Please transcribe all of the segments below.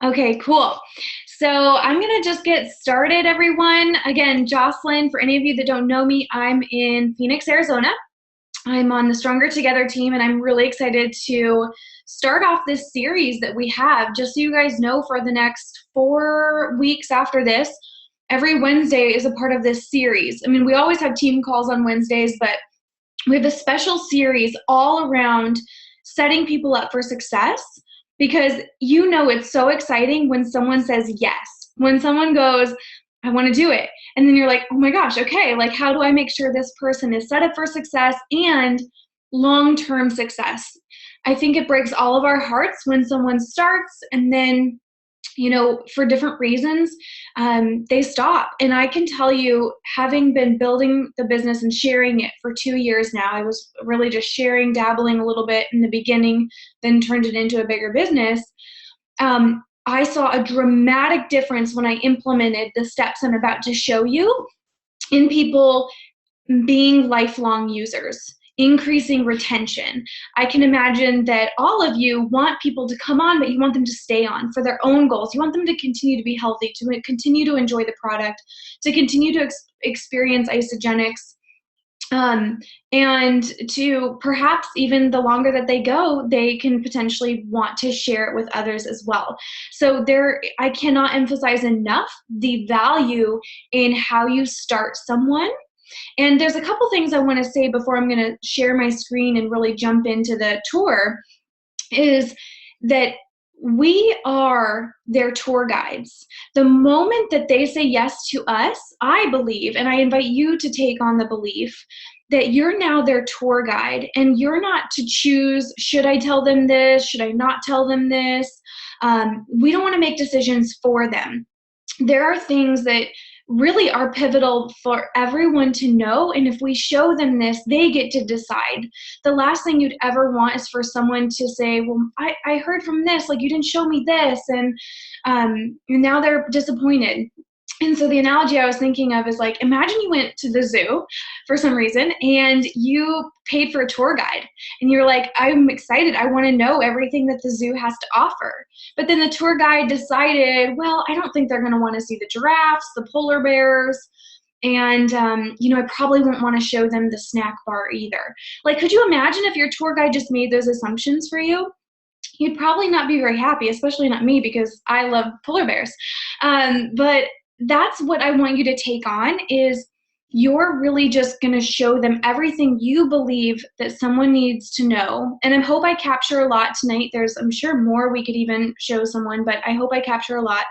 Okay, cool. So I'm going to just get started, everyone. Again, Jocelyn, for any of you that don't know me, I'm in Phoenix, Arizona. I'm on the Stronger Together team, and I'm really excited to start off this series that we have. Just so you guys know, for the next 4 weeks after this, every Wednesday is a part of this series. I mean, we always have team calls on Wednesdays, but we have a special series all around setting people up for success, because you know it's so exciting when someone says yes, when someone goes, I want to do it. And then you're like, oh my gosh, okay, like how do I make sure this person is set up for success and long-term success? I think it breaks all of our hearts when someone starts and then, for different reasons, they stop. And I can tell you, having been building the business and sharing it for 2 years now, I was really just sharing, dabbling a little bit in the beginning, then turned it into a bigger business. I saw a dramatic difference when I implemented the steps I'm about to show you in people being lifelong users, increasing retention. I can imagine that all of you want people to come on, but you want them to stay on for their own goals. You want them to continue to be healthy, to continue to enjoy the product, to continue to experience Isagenix, and to perhaps even the longer that they go, they can potentially want to share it with others as well. So I cannot emphasize enough the value in how you start someone. And there's a couple things I want to say before I'm going to share my screen and really jump into the tour, is that we are their tour guides. The moment that they say yes to us, I believe, and I invite you to take on the belief, that you're now their tour guide, and you're not to choose, should I tell them this? Should I not tell them this? We don't want to make decisions for them. There are things that really are pivotal for everyone to know, and if we show them this, they get to decide. The last thing you'd ever want is for someone to say, well, I heard from this, like you didn't show me this, and now they're disappointed. And so the analogy I was thinking of is, like, imagine you went to the zoo for some reason and you paid for a tour guide and you're like, I'm excited, I want to know everything that the zoo has to offer. But then the tour guide decided, well, I don't think they're going to want to see the giraffes, the polar bears, and I probably won't want to show them the snack bar either. Like, could you imagine if your tour guide just made those assumptions for you? You'd probably not be very happy, especially not me, because I love polar bears. But that's what I want you to take on, is you're really just going to show them everything you believe that someone needs to know. And I hope I capture a lot tonight. I'm sure more we could even show someone, but I hope I capture a lot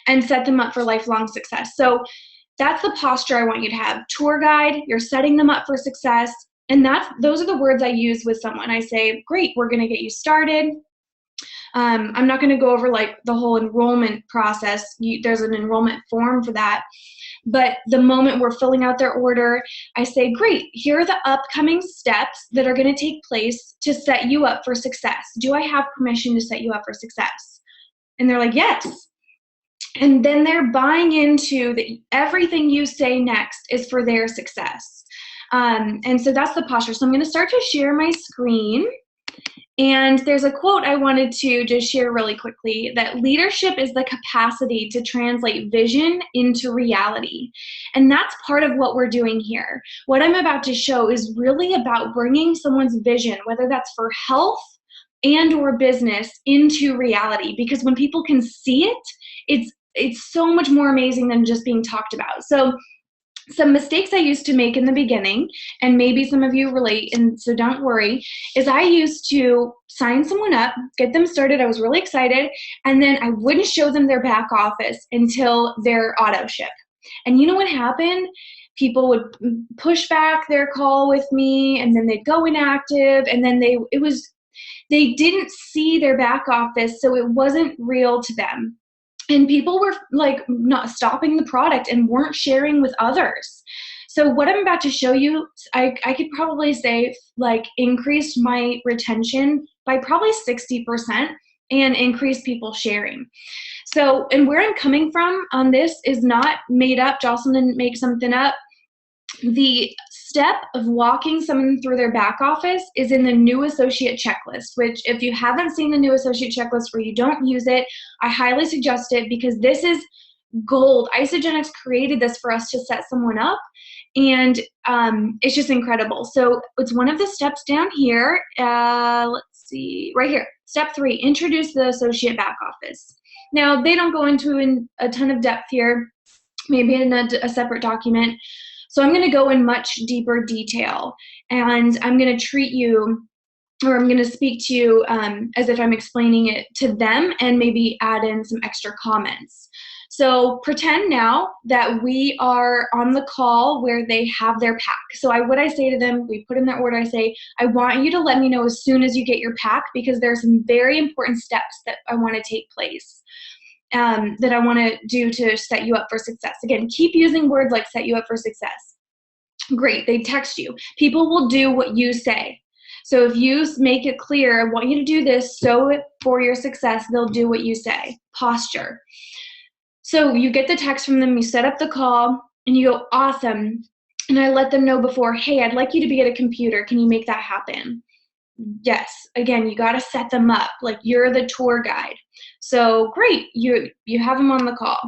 and set them up for lifelong success. So that's the posture I want you to have. Tour guide, you're setting them up for success. And those are the words I use with someone. I say, great, we're going to get you started. I'm not going to go over like the whole enrollment process. There's an enrollment form for that. But the moment we're filling out their order, I say, great, here are the upcoming steps that are going to take place to set you up for success. Do I have permission to set you up for success? And they're like, yes. And then they're buying into that everything you say next is for their success. And so that's the posture. So I'm going to start to share my screen. And there's a quote I wanted to just share really quickly, that leadership is the capacity to translate vision into reality. And that's part of what we're doing here. What I'm about to show is really about bringing someone's vision, whether that's for health and or business, into reality. Because when people can see it, it's so much more amazing than just being talked about. So some mistakes I used to make in the beginning, and maybe some of you relate, and so don't worry, is I used to sign someone up, get them started, I was really excited, and then I wouldn't show them their back office until their auto ship. And you know what happened? People would push back their call with me, and then they'd go inactive, and then they didn't see their back office, so it wasn't real to them. And people were like not stopping the product and weren't sharing with others. So what I'm about to show you, I could probably say like increased my retention by probably 60% and increased people sharing. So, and where I'm coming from on this is not made up. Jocelyn didn't make something up. The step of walking someone through their back office is in the new associate checklist, which if you haven't seen the new associate checklist or you don't use it, I highly suggest it because this is gold. Isagenix created this for us to set someone up, and it's just incredible. So it's one of the steps down here. Let's see, right here. Step 3, introduce the associate back office. Now, they don't go into a ton of depth here, maybe in a separate document. So I'm going to go in much deeper detail, and I'm going to treat you, or I'm going to speak to you as if I'm explaining it to them and maybe add in some extra comments. So pretend now that we are on the call where they have their pack. So what I say to them, we put in their order, I say, I want you to let me know as soon as you get your pack because there's some very important steps that I want to take place. That I want to do to set you up for success. Again, keep using words like set you up for success. Great, they text you. People will do what you say. So if you make it clear, I want you to do this so for your success, they'll do what you say. Posture. So you get the text from them, you set up the call, and you go, awesome. And I let them know before, hey, I'd like you to be at a computer. Can you make that happen? Yes. Again, you got to set them up like you're the tour guide. So great, you have them on the call.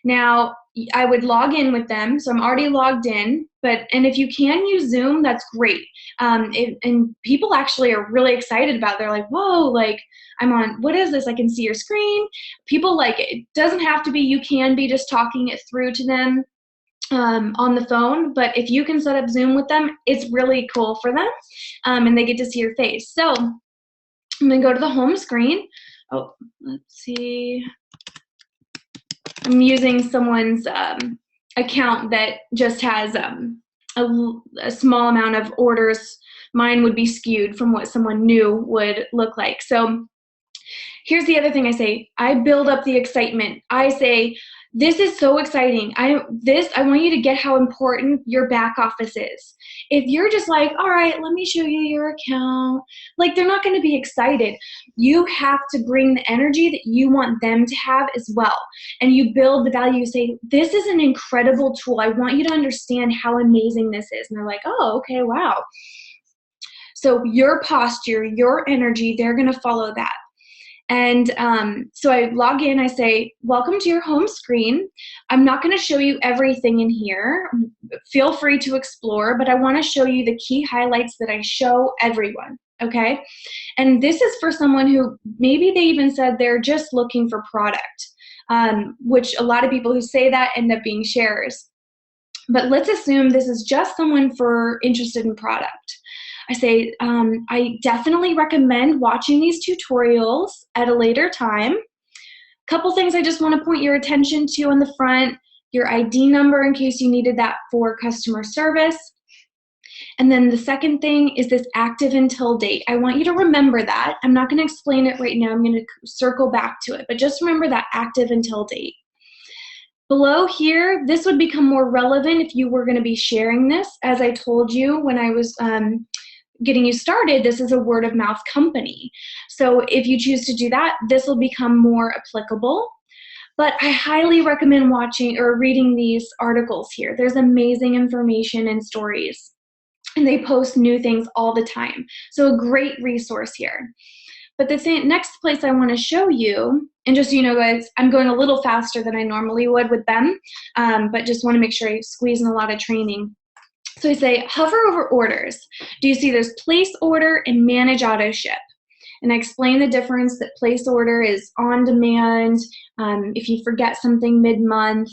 Now, I would log in with them. So I'm already logged in, and if you can use Zoom, that's great. And people actually are really excited about it. They're like, whoa, like I'm on, what is this? I can see your screen. People like it. It doesn't have to be, you can be just talking it through to them on the phone, but if you can set up Zoom with them, it's really cool for them, and they get to see your face. So I'm gonna go to the home screen. Oh, let's see. I'm using someone's account that just has a small amount of orders. Mine would be skewed from what someone new would look like. So here's the other thing I say. I build up the excitement. I say, this is so exciting. I want you to get how important your back office is. If you're just like, all right, let me show you your account, like they're not going to be excited. You have to bring the energy that you want them to have as well. And you build the value. You say, this is an incredible tool. I want you to understand how amazing this is. And they're like, oh, okay, wow. So your posture, your energy, they're going to follow that. And so I log in, I say, welcome to your home screen. I'm not going to show you everything in here. Feel free to explore, but I want to show you the key highlights that I show everyone, okay? And this is for someone who maybe they even said they're just looking for product, which a lot of people who say that end up being sharers. But let's assume this is just someone interested in product. I say, I definitely recommend watching these tutorials at a later time. Couple things I just want to point your attention to on the front, your ID number in case you needed that for customer service. And then the second thing is this active until date. I want you to remember that. I'm not going to explain it right now. I'm going to circle back to it, but just remember that active until date. Below here, this would become more relevant if you were going to be sharing this. As I told you when I was getting you started, this is a word of mouth company. So if you choose to do that, this will become more applicable. But I highly recommend watching or reading these articles here. There's amazing information and stories, and they post new things all the time. So a great resource here. But the next place I want to show you, and just so you know guys, I'm going a little faster than I normally would with them, but just want to make sure I squeeze in a lot of training. So I say, hover over orders. Do you see there's place order and manage auto ship? And I explain the difference that place order is on demand, if you forget something mid-month,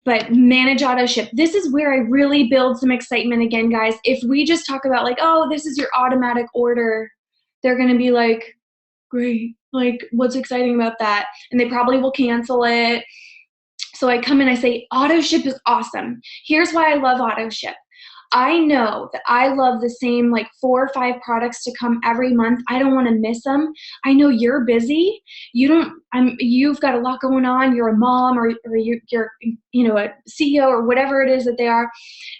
but manage auto ship. This is where I really build some excitement again, guys. If we just talk about like, oh, this is your automatic order, they're going to be like, great, like what's exciting about that? And they probably will cancel it. So I come in, I say, auto ship is awesome. Here's why I love auto ship. I know that I love the same like 4 or 5 products to come every month. I don't want to miss them. I know you're busy. You've got a lot going on. You're a mom or you're a CEO or whatever it is that they are.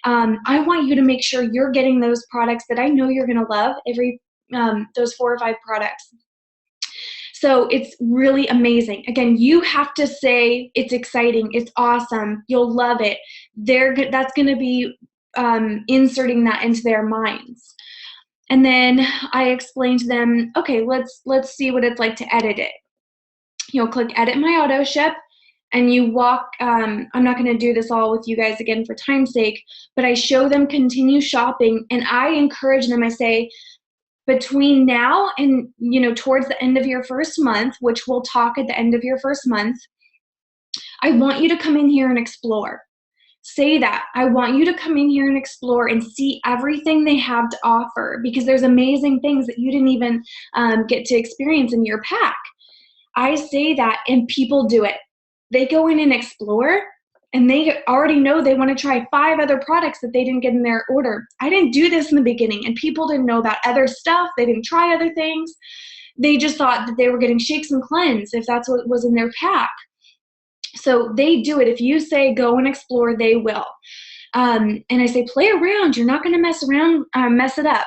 I want you to make sure you're getting those products that I know you're going to love, those 4 or 5 products. So it's really amazing. Again, you have to say it's exciting, it's awesome, you'll love it. That's going to be inserting that into their minds. And then I explained to them, okay, let's see what it's like to edit it. You'll click edit my auto ship, and you walk, I'm not going to do this all with you guys again for time's sake, but I show them continue shopping, and I encourage them. I say, between now and, towards the end of your first month, which we'll talk at the end of your first month, I want you to come in here and explore. Say that. I want you to come in here and explore and see everything they have to offer, because there's amazing things that you didn't even get to experience in your pack. I say that, and people do it. They go in and explore, and they already know they want to try 5 other products that they didn't get in their order. I didn't do this in the beginning, and people didn't know about other stuff. They didn't try other things. They just thought that they were getting Shakes and Cleanse if that's what was in their pack. So they do it. If you say go and explore, they will. And I say play around. You're not going to mess it up.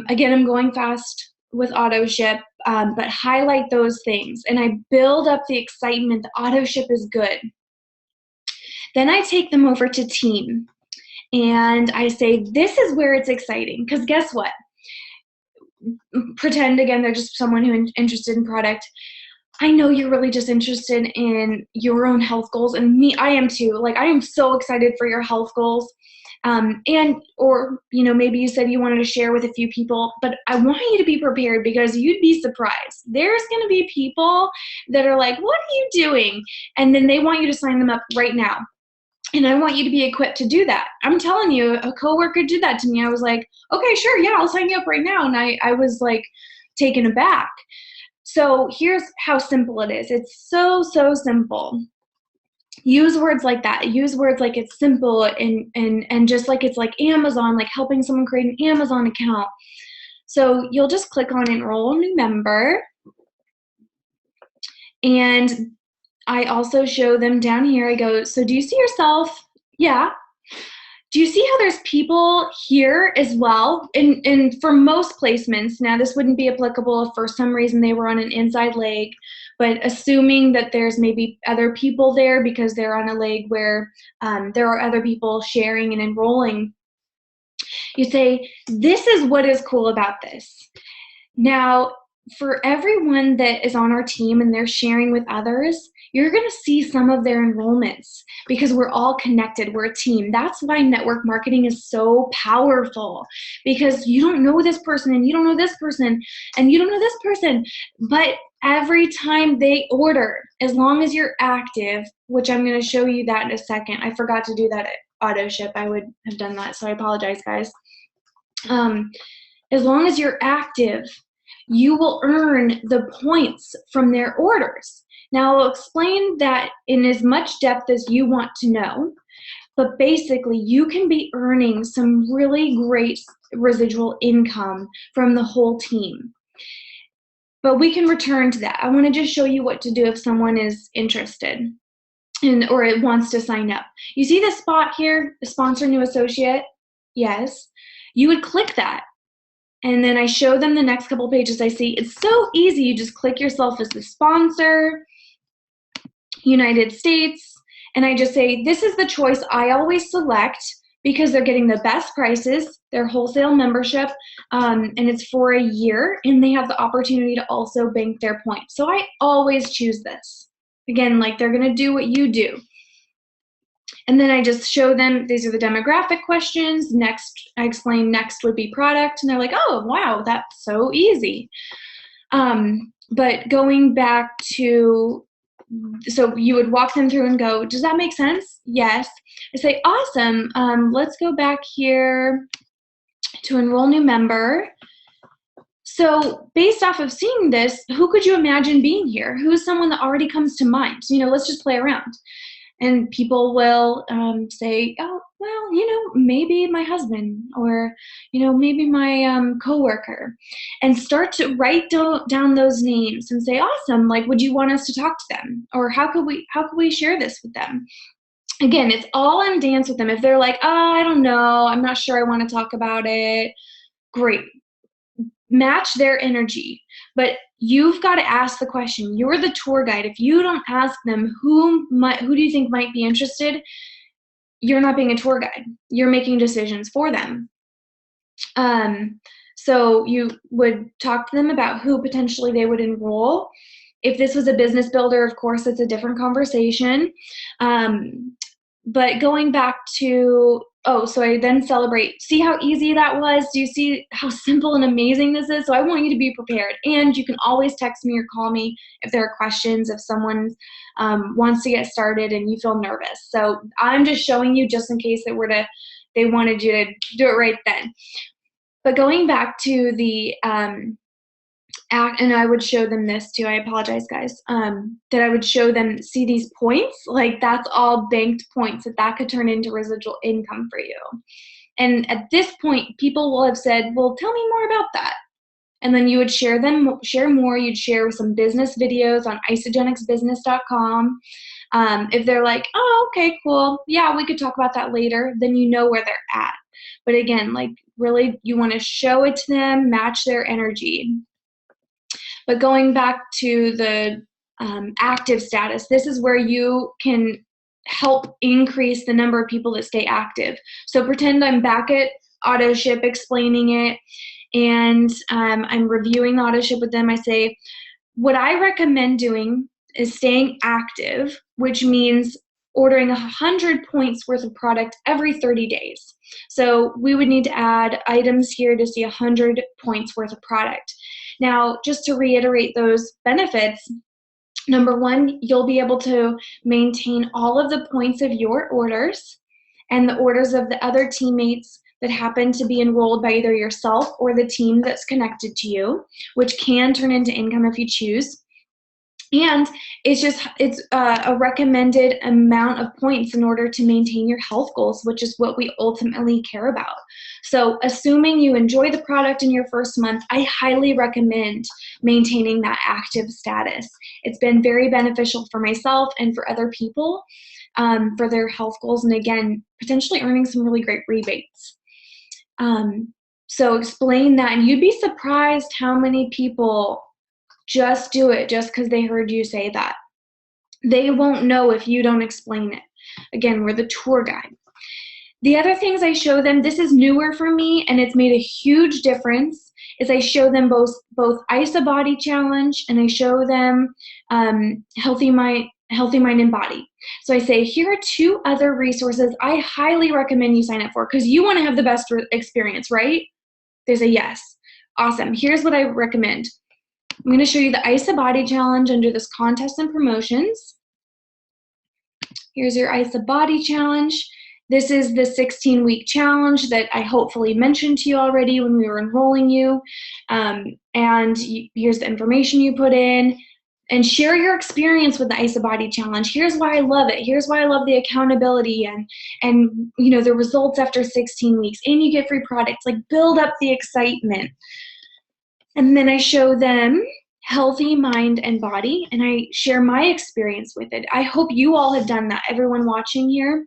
Again, I'm going fast with auto ship, but highlight those things. And I build up the excitement. The auto ship is good. Then I take them over to team. And I say, this is where it's exciting. Because guess what? Pretend, again, they're just someone who's interested in product. I know you're really just interested in your own health goals, and I am too. Like, I am so excited for your health goals. Or maybe you said you wanted to share with a few people, but I want you to be prepared, because you'd be surprised. There's going to be people that are like, what are you doing? And then they want you to sign them up right now. And I want you to be equipped to do that. I'm telling you, a coworker did that to me. I was like, okay, sure. Yeah, I'll sign you up right now. And I was like taken aback. So here's how simple it is. It's so, so simple. Use words like that. Use words like it's simple, and just like it's like Amazon, like helping someone create an Amazon account. So you'll just click on enroll a new member. And I also show them down here. I go, so do you see yourself? Yeah. Do you see how there's people here as well? And for most placements, now this wouldn't be applicable if for some reason they were on an inside leg, but assuming that there's maybe other people there because they're on a leg where there are other people sharing and enrolling, you say, this is what is cool about this. Now, for everyone that is on our team and they're sharing with others, you're going to see some of their enrollments, because we're all connected. We're a team. That's why network marketing is so powerful, because you don't know this person, and you don't know this person, and you don't know this person. But every time they order, as long as you're active, which I'm going to show you that in a second. I forgot to do that at auto ship. I would have done that, so I apologize, guys. As long as you're active, you will earn the points from their orders. Now, I'll explain that in as much depth as you want to know, but basically you can be earning some really great residual income from the whole team. But we can return to that. I want to just show you what to do if someone is interested or it wants to sign up. You see this spot here, sponsor new associate? Yes. You would click that. And then I show them the next couple pages. I see it's so easy. You just click yourself as the sponsor, United States, and I just say, this is the choice I always select, because they're getting the best prices, their wholesale membership, and it's for a year, and they have the opportunity to also bank their points. So I always choose this. Again, like, they're going to do what you do. And then I just show them, these are the demographic questions. Next, I explain next would be product. And they're like, oh, wow, that's so easy. But going back to, so you would walk them through and go, does that make sense? Yes. I say, awesome. Let's go back here to enroll new member. So based off of seeing this, who could you imagine being here? Who is someone that already comes to mind? Let's just play around. And people will say, oh, well, maybe my husband, or, maybe my coworker, and start to write down those names and say, awesome, like, would you want us to talk to them? Or how could we share this with them? Again, it's all in dance with them. If they're like, oh, I don't know, I'm not sure I want to talk about it, great. Match their energy. But you've got to ask the question. You're the tour guide. If you don't ask them who do you think might be interested, you're not being a tour guide. You're making decisions for them. So you would talk to them about who potentially they would enroll. If this was a business builder, of course, it's a different conversation. But going back to, so I then celebrate. See how easy that was? Do you see how simple and amazing this is? So I want you to be prepared. And you can always text me or call me if there are questions, if someone wants to get started and you feel nervous. So I'm just showing you just in case they wanted you to do it right then. But going back to the act, and I would show them this too, I apologize guys, that I would show them, see these points, like that's all banked points, that could turn into residual income for you. And at this point, people will have said, well, tell me more about that. And then you would share more, you'd share some business videos on isagenixbusiness.com. If they're like, oh, okay, cool, yeah, we could talk about that later, then you know where they're at. But again, like really, you want to show it to them, match their energy. But going back to the active status, this is where you can help increase the number of people that stay active. So pretend I'm back at AutoShip explaining it, and I'm reviewing the AutoShip with them. I say, what I recommend doing is staying active, which means ordering 100 points worth of product every 30 days. So we would need to add items here to see 100 points worth of product. Now, just to reiterate those benefits, number one, you'll be able to maintain all of the points of your orders and the orders of the other teammates that happen to be enrolled by either yourself or the team that's connected to you, which can turn into income if you choose. And it's a recommended amount of points in order to maintain your health goals, which is what we ultimately care about. So assuming you enjoy the product in your first month, I highly recommend maintaining that active status. It's been very beneficial for myself and for other people for their health goals. And again, potentially earning some really great rebates. So explain that, and you'd be surprised how many people just do it just because they heard you say that. They won't know if you don't explain it. Again, we're the tour guide. The other things I show them, this is newer for me and it's made a huge difference, is I show them both ISA Body Challenge and I show them Healthy Mind and Body. So I say, here are 2 other resources I highly recommend you sign up for because you want to have the best experience, right? They say yes. Awesome. Here's what I recommend. I'm going to show you the ISA Body Challenge under this contest and promotions. Here's your ISA Body Challenge. This is the 16-week challenge that I hopefully mentioned to you already when we were enrolling you. Here's the information you put in. And share your experience with the ISA Body Challenge. Here's why I love it. Here's why I love the accountability and you know, the results after 16 weeks. And you get free products. Like, build up the excitement. And then I show them Healthy Mind and Body, and I share my experience with it. I hope you all have done that, everyone watching here.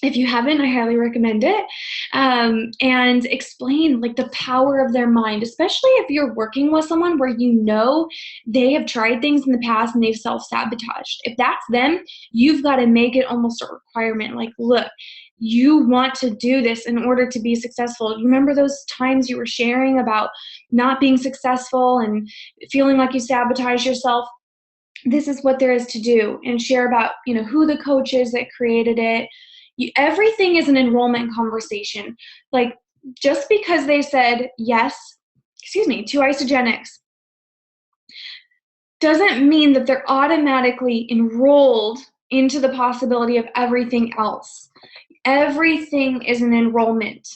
If you haven't, I highly recommend it. And explain like the power of their mind, especially if you're working with someone where you know they have tried things in the past and they've self-sabotaged. If that's them, you've got to make it almost a requirement. Like, look, you want to do this in order to be successful. You remember those times you were sharing about not being successful and feeling like you sabotage yourself? This is what there is to do, and share about, you know, who the coach is that created it. Everything is an enrollment conversation. Like, just because they said yes, to Isagenix, doesn't mean that they're automatically enrolled into the possibility of everything else. Everything is an enrollment.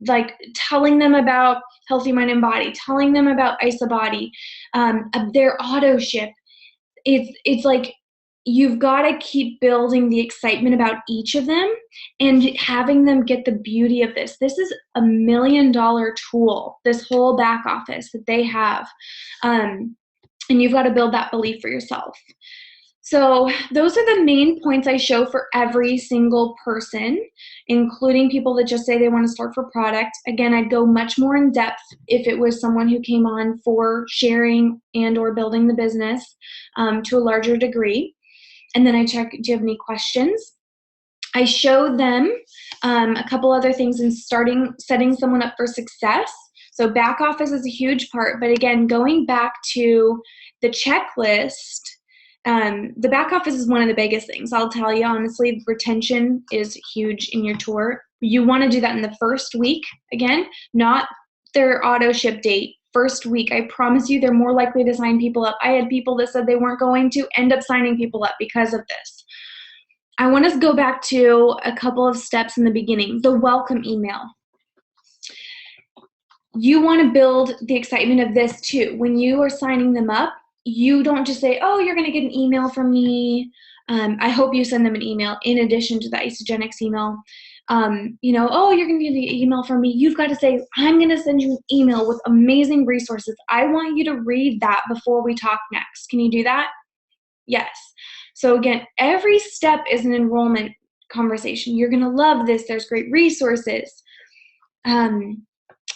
Like telling them about Healthy Mind and Body, telling them about ISA Body, their AutoShip. It's like, you've got to keep building the excitement about each of them and having them get the beauty of this. This is $1 million tool, this whole back office that they have. And you've got to build that belief for yourself. So those are the main points I show for every single person, including people that just say they want to start for product. Again, I'd go much more in depth if it was someone who came on for sharing and or building the business to a larger degree. And then I check, do you have any questions? I showed them a couple other things in setting someone up for success. So back office is a huge part, but again, going back to the checklist, the back office is one of the biggest things. I'll tell you honestly, retention is huge in your tour. You want to do that in the first week, again, not their auto ship date. First week, I promise you, they're more likely to sign people up. I had people that said they weren't going to end up signing people up because of this. I want to go back to a couple of steps in the beginning. The welcome email. You want to build the excitement of this too. When you are signing them up, you don't just say, oh, you're going to get an email from me. I hope you send them an email in addition to the Isagenix email. Oh, you're going to get an email from me. You've got to say, I'm going to send you an email with amazing resources. I want you to read that before we talk next. Can you do that? Yes. So again, every step is an enrollment conversation. You're going to love this. There's great resources.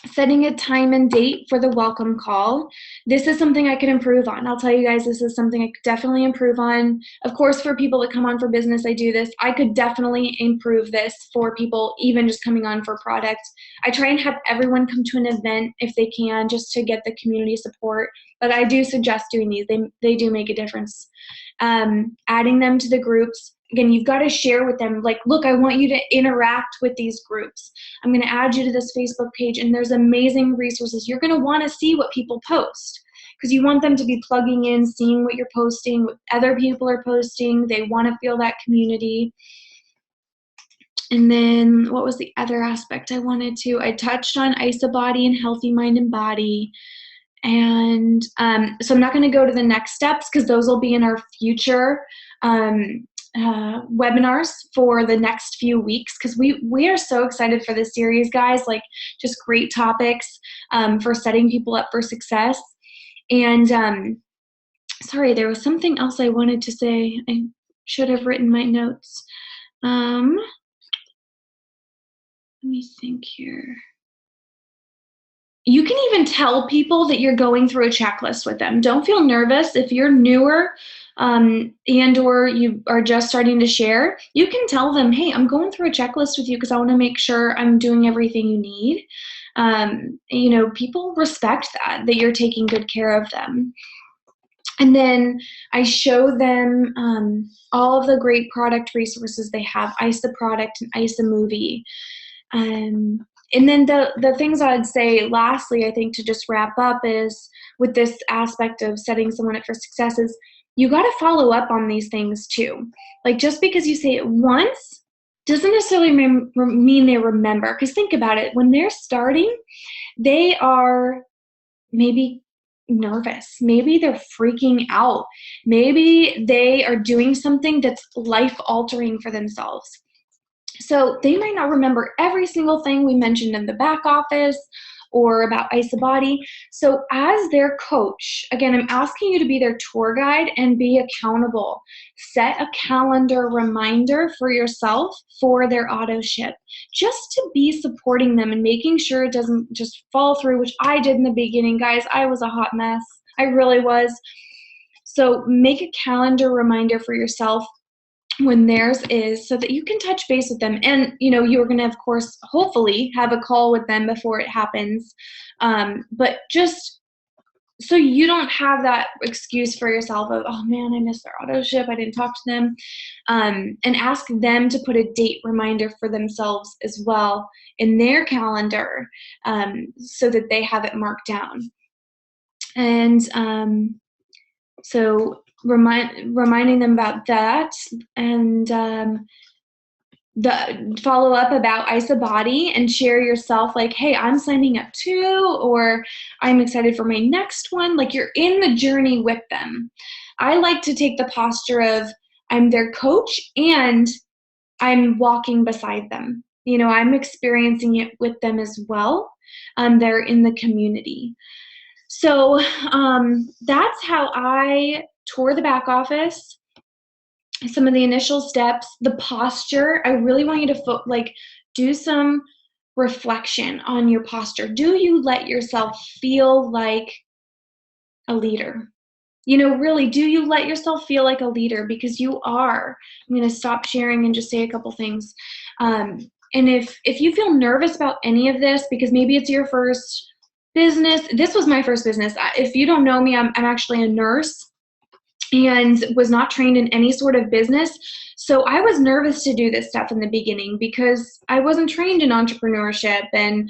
Setting a time and date for the welcome call. This is something I could improve on. I'll tell you guys, this is something I could definitely improve on. Of course, for people that come on for business, I do this. I could definitely improve this for people even just coming on for product. I try and have everyone come to an event if they can, just to get the community support. But I do suggest doing these. They do make a difference. Adding them to the groups. Again, you've got to share with them, like, look, I want you to interact with these groups. I'm going to add you to this Facebook page, and there's amazing resources. You're going to want to see what people post because you want them to be plugging in, seeing what you're posting, what other people are posting. They want to feel that community. And then what was the other aspect I wanted to? I touched on IsaBody and Healthy Mind and Body. And so I'm not going to go to the next steps because those will be in our future webinars for the next few weeks, because we are so excited for this series, guys. Like, just great topics for setting people up for success. And sorry, there was something else I wanted to say. I should have written my notes. Let me think here. You can even tell people that you're going through a checklist with them. Don't feel nervous. If you're newer and or you are just starting to share, you can tell them, hey, I'm going through a checklist with you because I want to make sure I'm doing everything you need. People respect that you're taking good care of them. And then I show them all of the great product resources they have, ISA Product and ISA Movie. And then the things I'd say lastly, I think, to just wrap up is with this aspect of setting someone up for success is you got to follow up on these things too. Like, just because you say it once doesn't necessarily mean they remember. Because think about it, when they're starting, they are maybe nervous. Maybe they're freaking out. Maybe they are doing something that's life-altering for themselves. So they might not remember every single thing we mentioned in the back office or about IsaBody. So as their coach, again, I'm asking you to be their tour guide and be accountable. Set a calendar reminder for yourself for their auto ship, just to be supporting them and making sure it doesn't just fall through, which I did in the beginning, guys. I was a hot mess. I really was. So make a calendar reminder for yourself when theirs is, so that you can touch base with them. And you're going to, of course, hopefully have a call with them before it happens, but just so you don't have that excuse for yourself of, oh man, I missed their auto ship, I didn't talk to them, and ask them to put a date reminder for themselves as well in their calendar, so that they have it marked down. And so reminding them about that, and the follow up about IsaBody, and share yourself, like, hey, I'm signing up too, or I'm excited for my next one. Like, you're in the journey with them. I like to take the posture of I'm their coach and I'm walking beside them. I'm experiencing it with them as well. They're in the community. So that's how I tour the back office. Some of the initial steps, the posture. I really want you to do some reflection on your posture. Do you let yourself feel like a leader? Really, do you let yourself feel like a leader? Because you are. I'm going to stop sharing and just say a couple things. Um, and if you feel nervous about any of this, because maybe it's your first business, this was my first business. If you don't know me, I'm actually a nurse and was not trained in any sort of business. So I was nervous to do this stuff in the beginning because I wasn't trained in entrepreneurship and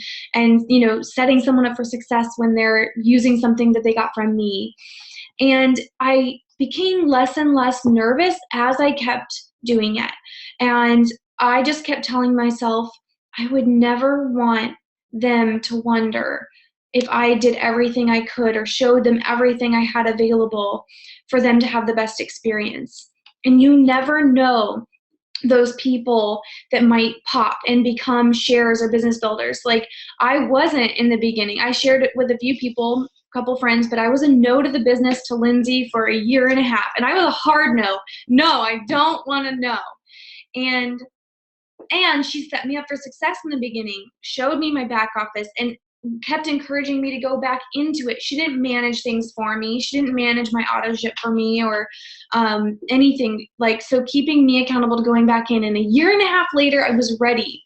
setting someone up for success when they're using something that they got from me. And I became less and less nervous as I kept doing it. And I just kept telling myself I would never want them to wonder if I did everything I could or showed them everything I had available for them to have the best experience. And you never know those people that might pop and become sharers or business builders. Like, I wasn't in the beginning. I shared it with a few people, a couple friends, but I was a no to the business to Lindsay for a year and a half. And I was a hard no. No, I don't want to know. And she set me up for success in the beginning, showed me my back office, and kept encouraging me to go back into it. She didn't manage things for me. She didn't manage my auto ship for me or anything. So keeping me accountable to going back in. And a year and a half later, I was ready.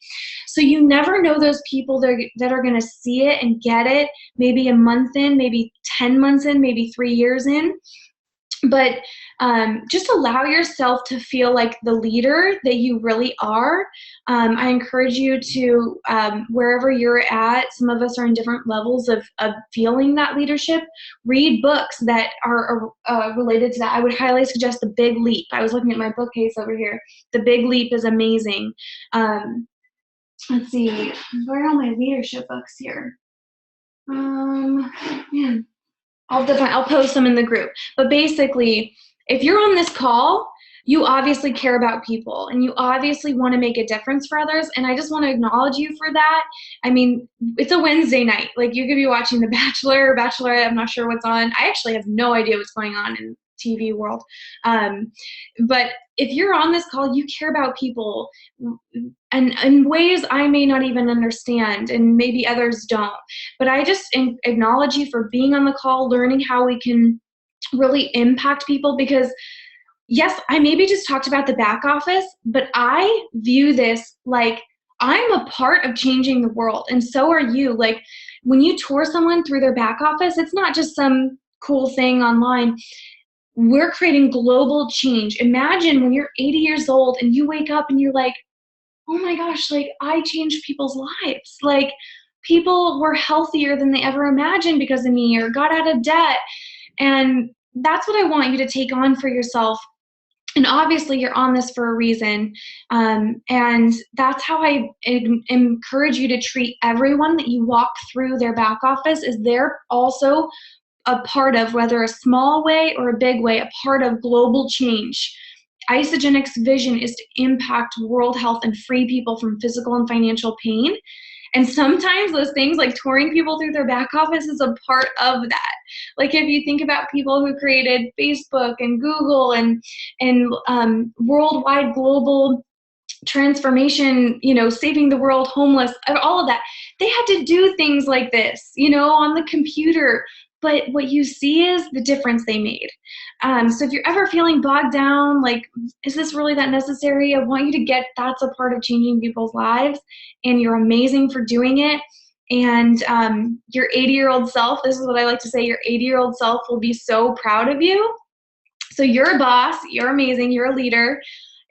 So you never know those people that are going to see it and get it, maybe a month in, maybe 10 months in, maybe 3 years in. But just allow yourself to feel like the leader that you really are. I encourage you to, wherever you're at, some of us are in different levels of feeling that leadership. Read books that are related to that. I would highly suggest The Big Leap. I was looking at my bookcase over here. The Big Leap is amazing. Let's see, where are all my leadership books here? Man. I'll post them in the group. But basically, if you're on this call, you obviously care about people and you obviously want to make a difference for others. And I just want to acknowledge you for that. I mean, it's a Wednesday night. Like, you could be watching The Bachelor or Bachelorette. I'm not sure what's on. I actually have no idea what's going on in TV world. But if you're on this call, you care about people and in ways I may not even understand, and maybe others don't. But I just acknowledge you for being on the call, learning how we can really impact people. Because yes, I maybe just talked about the back office, but I view this like I'm a part of changing the world, and so are you. Like, when you tour someone through their back office, it's not just some cool thing online. We're creating global change. Imagine when you're 80 years old and you wake up and you're like, oh my gosh, like, I changed people's lives. Like, people were healthier than they ever imagined because of me, or got out of debt. And that's what I want you to take on for yourself. And obviously you're on this for a reason. And that's how I encourage you to treat everyone that you walk through their back office, is they're also a part of, whether a small way or a big way, a part of global change. Isagenix vision is to impact world health and free people from physical and financial pain. And sometimes those things, like touring people through their back office, is a part of that. Like, if you think about people who created Facebook and Google and worldwide global transformation, saving the world, homeless, all of that, they had to do things like this, on the computer. But what you see is the difference they made. So if you're ever feeling bogged down, like, is this really that necessary? I want you to get that's a part of changing people's lives, and you're amazing for doing it. And your 80-year-old self, this is what I like to say, your 80-year-old self will be so proud of you. So you're a boss, you're amazing, you're a leader.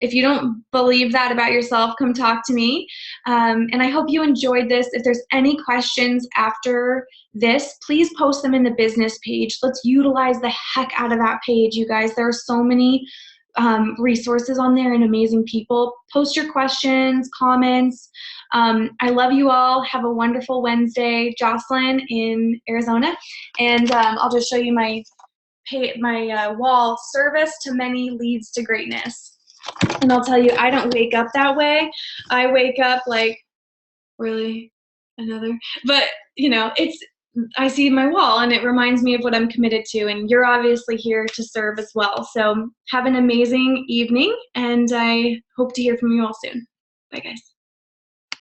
If you don't believe that about yourself, come talk to me. And I hope you enjoyed this. If there's any questions after this, please post them in the business page. Let's utilize the heck out of that page, you guys. There are so many resources on there and amazing people. Post your questions, comments. I love you all. Have a wonderful Wednesday. Jocelyn in Arizona. And I'll just show you my wall. Service to many leads to greatness. And I'll tell you, I don't wake up that way. I wake up like, really, another? But, I see my wall and it reminds me of what I'm committed to. And you're obviously here to serve as well. So have an amazing evening, and I hope to hear from you all soon. Bye, guys.